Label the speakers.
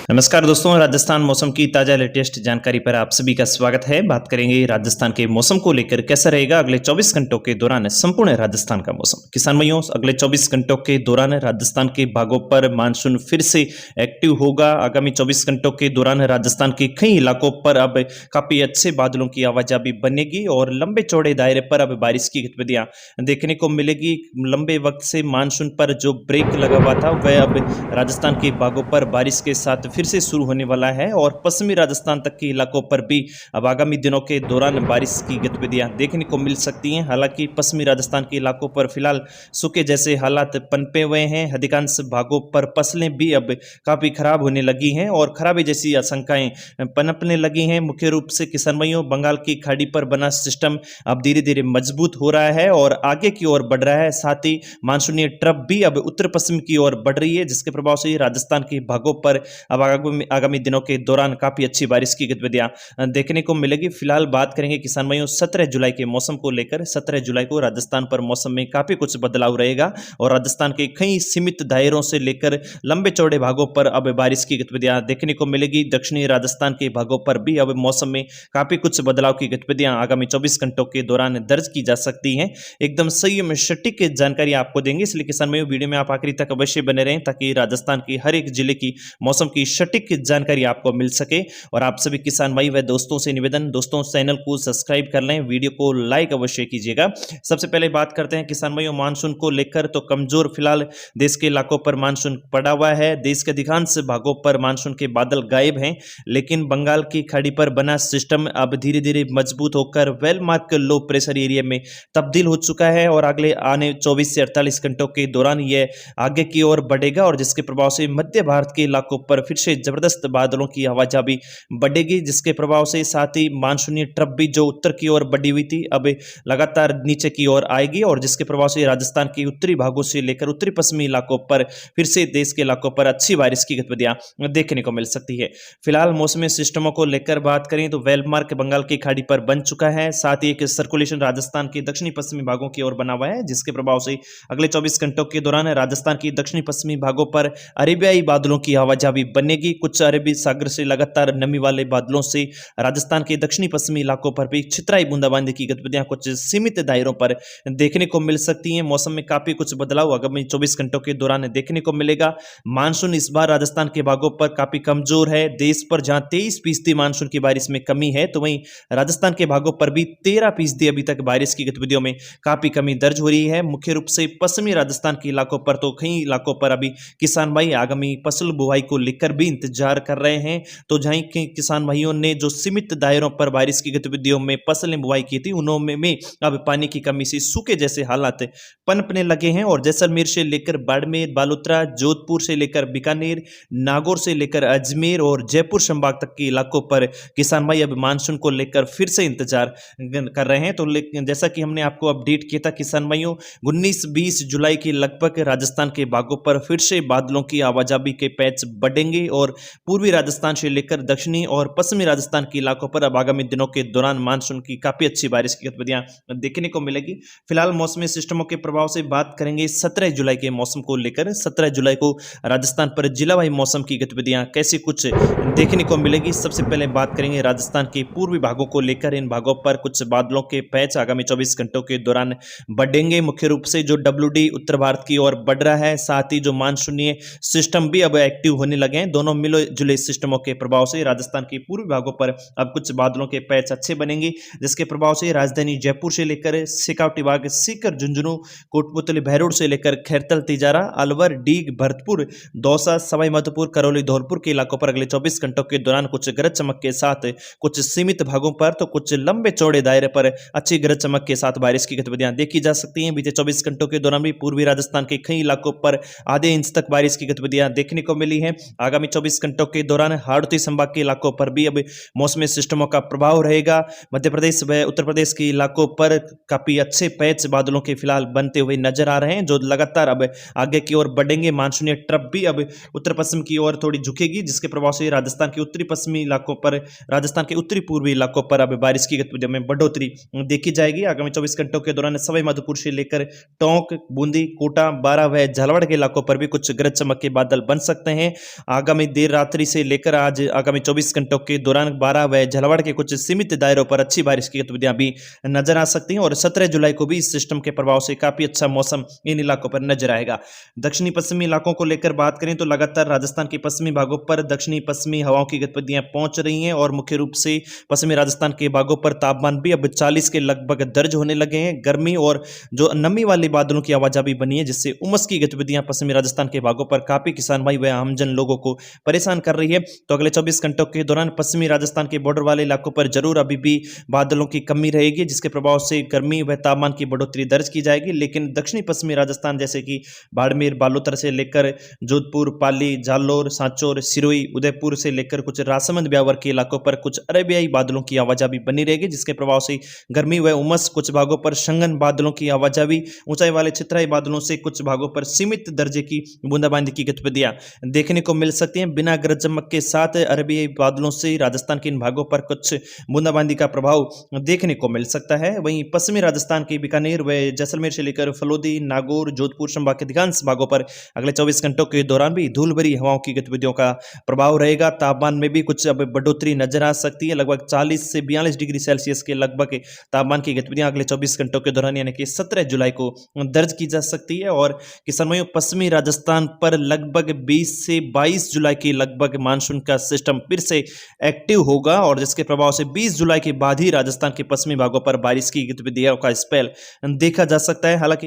Speaker 1: नमस्कार दोस्तों, राजस्थान मौसम की ताज़ा लेटेस्ट जानकारी पर आप सभी का स्वागत है। बात करेंगे राजस्थान के मौसम को लेकर, कैसा रहेगा अगले 24 घंटों के दौरान संपूर्ण राजस्थान का मौसम। किसान भाइयों, अगले 24 घंटों के दौरान राजस्थान के भागों पर मानसून फिर से एक्टिव होगा। आगामी 24 घंटों के दौरान राजस्थान के कई इलाकों पर अब काफ़ी अच्छे बादलों की आवाजाही बनेगी और लंबे चौड़े दायरे पर अब बारिश की गतिविधियां देखने को मिलेगी। लंबे वक्त से मानसून पर जो ब्रेक लगा हुआ था वह अब राजस्थान के भागों पर बारिश के साथ फिर से शुरू होने वाला है और पश्चिमी राजस्थान तक के इलाकों पर भी अब आगामी दिनों के दौरान बारिश की गतिविधियां देखने को मिल सकती हैं। हालांकि पश्चिमी राजस्थान के इलाकों पर फिलहाल सूखे जैसे हालात पनपे हुए हैं। अधिकांश भागों पर फसलें भी अब काफी खराब होने लगी हैं और खराबी जैसी आशंकाएं पनपने लगी हैं। मुख्य रूप से किसान भाइयों, बंगाल की खाड़ी पर बना सिस्टम अब धीरे धीरे मजबूत हो रहा है और आगे की ओर बढ़ रहा है। साथ ही मानसूनी ट्रफ भी अब उत्तर पश्चिम की ओर बढ़ रही है, जिसके प्रभाव से राजस्थान के भागों पर अब आगामी दिनों के दौरान काफी अच्छी बारिश की गतिविधियां देखने को मिलेगी। फिलहाल बात करेंगे किसान भाइयों 17 जुलाई के मौसम को लेकर। 17 जुलाई को राजस्थान पर मौसम में काफी कुछ बदलाव रहेगा और राजस्थान के कई सीमित दायरों से लेकर लंबे चौड़े भागों पर अब बारिश की गतिविधियां देखने को मिलेगी। दक्षिणी राजस्थान के भागों पर भी अब मौसम में काफी कुछ बदलाव की गतिविधियां आगामी 24 घंटों के दौरान दर्ज की जा सकती हैं। एकदम सही में सटीक जानकारी आपको देंगे, इसलिए किसान भाइयों वीडियो में आप आखिरी तक अवश्य बने रहें ताकि राजस्थान की हर एक जिले की मौसम की सटीक जानकारी आपको मिल सके। और आप सभी किसान भाई व दोस्तों से निवेदन, दोस्तों चैनल को सब्सक्राइब कर लें, वीडियो को लाइक अवश्य कीजिएगा। सबसे पहले बात करते हैं किसान भाइयों मानसून को लेकर। तो कमजोर फिलहाल देश के इलाकों पर मानसून पड़ा हुआ है। देश के अधिकांश भागों पर मानसून के बादल गायब हैं, लेकिन बंगाल की खाड़ी पर बना सिस्टम अब धीरे धीरे मजबूत होकर well mark low pressure area में तब्दील हो चुका है और अगले आने 24 से 48 घंटों के दौरान यह आगे की ओर बढ़ेगा और जिसके प्रभाव से मध्य भारत के इलाकों पर फिर से जबरदस्त बादलों की आवाजाही बढ़ेगी, जिसके प्रभाव से साथ ही मानसूनी ट्रफ भी जो उत्तर की ओर बढ़ी हुई थी अब लगातार नीचे की ओर आएगी और जिसके प्रभाव से राजस्थान के उत्तरी भागों से लेकर उत्तरी पश्चिमी इलाकों पर फिर से देश के इलाकों पर अच्छी बारिश की गतिविधियां देखने को मिल सकती है। फिलहाल मौसमी सिस्टमों को लेकर बात करें तो वेलमार्क बंगाल की खाड़ी पर बन चुका है। साथ ही एक सर्कुलेशन राजस्थान के दक्षिणी पश्चिमी भागों की ओर बना हुआ है, जिसके प्रभाव से अगले 24 घंटों के दौरान राजस्थान की दक्षिणी पश्चिमी भागों पर अरेबियाई बादलों की आवाजाही बनेगी। कुछ अरबी सागर से लगातार नमी वाले बादलों से राजस्थान के दक्षिणी पश्चिमी इलाकों पर भी छितराई बूंदाबांदी की गतिविधियां कुछ सीमित दायरों पर देखने को मिल सकती हैं। मौसम में काफी कुछ बदलाव आगामी 24 घंटों के दौरान देखने को मिलेगा। मानसून इस बार राजस्थान के भागों पर काफी कमजोर है। देश पर जहां 23% मानसून की बारिश में कमी है, तो वहीं राजस्थान के भागों पर भी 13% अभी तक बारिश की गतिविधियों में काफी कमी दर्ज हो रही है। मुख्य रूप से पश्चिमी राजस्थान के इलाकों पर तो कई इलाकों पर अभी किसान भाई आगामी फसल बुआई को लेकर भी इंतजार कर रहे हैं। तो जहां के किसान भाइयों ने जो सीमित दायरों पर बारिश की गतिविधियों में फसलें बुआई की थी, उनमें अब पानी की कमी से सूखे जैसे हालात पनपने लगे हैं और जैसलमेर से लेकर बाड़मेर, बालोतरा, जोधपुर से लेकर बीकानेर, नागौर से लेकर अजमेर और जयपुर संभाग तक के इलाकों पर किसान भाई अब मानसून को लेकर फिर से इंतजार कर रहे हैं। तो जैसा कि हमने आपको अपडेट किया था किसान भाइयों, 19-20 जुलाई के लगभग राजस्थान के भागों पर फिर से बादलों की आवाजाही के पैच बढ़ेंगे और पूर्वी राजस्थान से लेकर दक्षिणी और पश्चिमी राजस्थान के इलाकों पर अब आगामी दिनों के दौरान मानसून की काफी अच्छी बारिश की गतिविधियां देखने को मिलेगी। फिलहाल मौसमी सिस्टमों के प्रभाव से बात करेंगे 17 जुलाई के मौसम को लेकर। 17 जुलाई को राजस्थान पर जिलावाई मौसम की गतिविधियां कैसी कुछ देखने को मिलेगी। सबसे पहले बात करेंगे राजस्थान के पूर्वी भागों को लेकर। इन भागों पर कुछ बादलों के पैच आगामी 24 घंटों के दौरान बढ़ेंगे। मुख्य रूप से जो WD उत्तर भारत की ओर बढ़ रहा है, साथ ही जो मानसूनी सिस्टम भी अब एक्टिव होने लगे हैं। दोनों मिले जुले सिस्टमों के प्रभाव से राजस्थान के पूर्वी भागों पर अब कुछ बादलों के पैच अच्छे बनेंगे, जिसके प्रभाव से राजधानी जयपुर से लेकर शेखावटी बाग, सीकर, झुंझुनू, कोटपुतली, बहरोड से लेकर खैरतल, तिजारा, अलवर, डीग, भरतपुर, दौसा, सवाई माधोपुर, करौली, धौलपुर के इलाकों पर अगले 24 घंटों के दौरान कुछ गरज चमक के साथ, कुछ सीमित भागों पर तो कुछ लंबे चौड़े दायरे पर अच्छी गरज चमक के साथ बारिश की गतिविधियां देखी जा सकती हैं। बीते 24 घंटों के दौरान भी पूर्वी राजस्थान के कई इलाकों पर आधे इंच तक बारिश की गतिविधियां देखने को मिली है। आगामी 24 घंटों के दौरान हाड़ौती संभाग के इलाकों पर भी अब मौसमी सिस्टमों का प्रभाव रहेगा। मध्य प्रदेश व उत्तर प्रदेश के इलाकों पर काफी अच्छे पैच बादलों के फिलहाल बनते हुए नजर आ रहे हैं, जो लगातार अब आगे की ओर बढ़ेंगे। मानसूनी ट्रफ भी अब उत्तर पश्चिम की ओर थोड़ी झुकेगी, जिसके प्रभाव से राजस्थान के उत्तरी पश्चिमी इलाकों पर, राजस्थान के उत्तरी पूर्वी इलाकों पर अब बारिश की गतिविधियों में बढ़ोतरी देखी जाएगी। आगामी 24 घंटों के दौरान सवाई माधोपुर से लेकर टोंक, बूंदी, कोटा, बारा व झालावाड़ के इलाकों पर भी कुछ गरज चमक के बादल बन सकते हैं। आगामी आगामी देर रात्रि से लेकर आज आगामी 24 घंटों के दौरान 12 व झालावाड़ के कुछ सीमित दायरों पर अच्छी बारिश की गतिविधियां भी नजर आ सकती हैं और 17 जुलाई को भी इस सिस्टम के प्रभाव से काफी अच्छा मौसम इन इलाकों पर नजर आएगा। दक्षिणी पश्चिमी इलाकों को लेकर बात करें तो लगातार राजस्थान के पश्चिमी भागों पर दक्षिणी पश्चिमी हवाओं की गतिविधियां पहुंच रही हैं और मुख्य रूप से पश्चिमी राजस्थान के भागों पर तापमान भी अब 40 के लगभग दर्ज होने लगे हैं। गर्मी और जो नमी वाले बादलों की आवाजाही बनी है जिससे उमस की गतिविधियां पश्चिमी राजस्थान के भागों पर काफी किसान भाई व आमजन लोगों को परेशान कर रही है। तो अगले 24 घंटों के दौरान पश्चिमी राजस्थान के बॉर्डर वाले इलाकों पर जरूर अभी भी बादलों की कमी रहेगी जिसके प्रभाव से गर्मी व तापमान की बढ़ोतरी दर्ज की जाएगी। लेकिन दक्षिणी पश्चिमी राजस्थान जैसे कि बाड़मेर, बालोतर से लेकर जोधपुर, पाली, जालोर, सांचौर, सिरोही, उदयपुर से लेकर कुछ राजसमंद, ब्यावर के इलाकों पर कुछ अरेबियाई बादलों की आवाजाही बनी रहेगी जिसके प्रभाव से गर्मी व उमस, कुछ भागों पर शंगन बादलों की आवाजाही, ऊंचाई वाले छितराई बादलों से कुछ भागों पर सीमित दर्जे की बूंदाबांदी की गतिविधियां देखने को मिल सकती हैं। बिना गरज चमक के साथ अरबियाई बादलों से राजस्थान के इन भागों पर कुछ बूंदाबांदी का प्रभाव देखने को मिल सकता है। वहीं पश्चिमी राजस्थान के बीकानेर व जैसलमेर से लेकर फलोदी, नागौर, जोधपुर संभाग के अधिकांश भागों पर अगले 24 घंटों के दौरान भी धूल भरी हवाओं की गतिविधियों का प्रभाव रहेगा। तापमान में भी कुछ अब बढ़ोतरी नजर आ सकती है। लगभग 40 से 42 डिग्री सेल्सियस के लगभग तापमान की गतिविधियां अगले 24 घंटों के दौरान यानी कि 17 जुलाई को दर्ज की जा सकती है। और किसान भाइयों, पश्चिमी राजस्थान पर लगभग 20 से 22 जुलाई के लगभग मानसून का सिस्टम फिर से एक्टिव होगा और जिसके प्रभाव से 20 जुलाई के बाद ही राजस्थान के पश्चिमी भागों पर बारिश की गतिविधियों का स्पेल देखा जा सकता है। हालांकि